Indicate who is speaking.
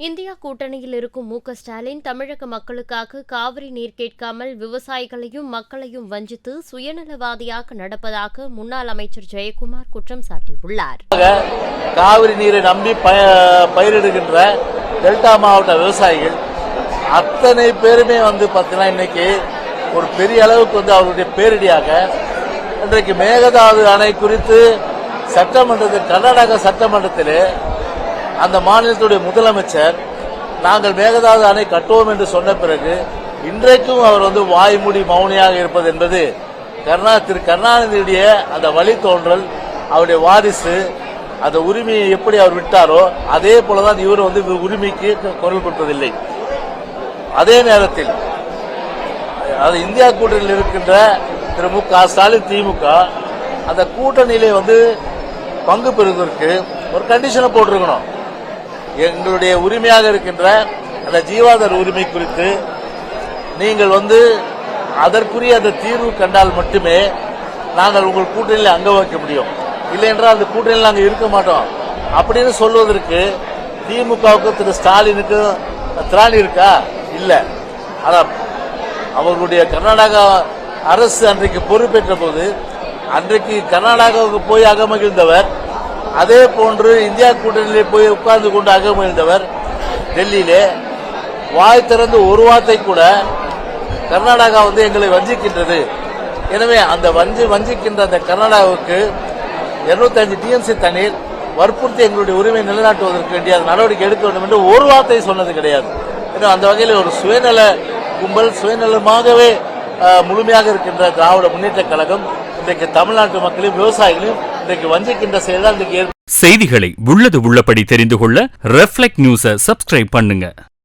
Speaker 1: India கூட்டணியில் இருக்கும் மு.க.ஸ்டாலின் தமிழக மக்களுக்காக காவிரி நீர் கேட்காமல் விவசாயிகளையும் மக்களையும் வஞ்சித்து சுயநலவாதியாக நடப்பதாக முன்னாள் அமைச்சர் ஜெயக்குமார் குற்றம் சாட்டியுள்ளார்.
Speaker 2: காவிரி நீரை நம்பி பயிரிடுகின்ற டெல்டா மாவட்ட விவசாயிகள் அத்தனை பேருமே பார்த்தீங்கன்னா இன்னைக்கு ஒரு பெரிய அளவுக்கு அவருடைய பேரிடியாக இன்றைக்கு மேகதாது அணை குறித்து சட்டமன்றத்தில் கர்நாடக சட்டமன்றத்தில் அந்த மாநிலத்துடைய முதலமைச்சர் நாங்கள் மேகதாது அணை கட்டுவோம் என்று சொன்ன பிறகு இன்றைக்கும் அவர் வாய்மூடி மௌனியாக இருப்பது என்பது திரு கருணாநிதியுடைய அந்த வழித்தோன்றல், அவருடைய வாரிசு, அந்த உரிமையை எப்படி அவர் விட்டாரோ அதே போலதான் இவர் உரிமைக்கு குரல் கொடுப்பதில்லை. அதே நேரத்தில் அது இந்தியா கூட்டணியில் இருக்கின்ற திரு மு.க. ஸ்டாலின் திமுக அந்த கூட்டணியிலே பங்கு பெறுவதற்கு ஒரு கண்டிஷனை போட்டிருக்கணும். எங்களுடைய உரிமையாக இருக்கின்ற அந்த ஜீவாதார உரிமை குறித்து நீங்கள் அதற்குரிய அந்த தீர்வு கண்டால் மட்டுமே நாங்கள் உங்கள் கூட்டணியில் அங்க வைக்க முடியும், இல்லை என்றால் அந்த கூட்டணியில் நாங்கள் இருக்க மாட்டோம் அப்படின்னு சொல்வதற்கு திமுகவுக்கு திரு ஸ்டாலினுக்கு திராணி இருக்கா? இல்ல. ஆனால் அவர்களுடைய கர்நாடகா அரசு அன்றைக்கு பொறுப்பேற்ற போது அன்றைக்கு கர்நாடகாவுக்கு போய் அகமகிழ்ந்தவர், அதே போன்று இந்தியா கூட்டணியிலே போய் உட்கார்ந்து கொண்டு அகமகிழ்ந்தவர் டெல்லியிலே வாய் திறந்து ஒரு வார்த்தை கூட கர்நாடகா எங்களை வஞ்சிக்கின்றது, எனவே அந்த வஞ்சிக்கின்ற அந்த கர்நாடகாவுக்கு 205 டிஎம்சி தண்ணீர் வற்புறுத்தி எங்களுடைய உரிமை நிலைநாட்டுவதற்கு வேண்டிய நடவடிக்கை எடுக்க வேண்டும் என்று ஒரு வார்த்தை சொன்னது கிடையாது. அந்த வகையில் ஒரு சுயநல கும்பல், சுயநலமாகவே முழுமையாக இருக்கின்ற திராவிட முன்னேற்ற கழகம் இன்றைக்கு தமிழ்நாட்டு மக்களையும் விவசாயிகளையும் இன்றைக்கு வஞ்சிக்கின்ற செயல்தான் இன்றைக்கு.
Speaker 3: செய்திகளை உள்ளது உள்ளபடி தெரிந்து கொள்ள ரெஃப்ளெக்ட் நியூஸை சப்ஸ்கிரைப் பண்ணுங்க.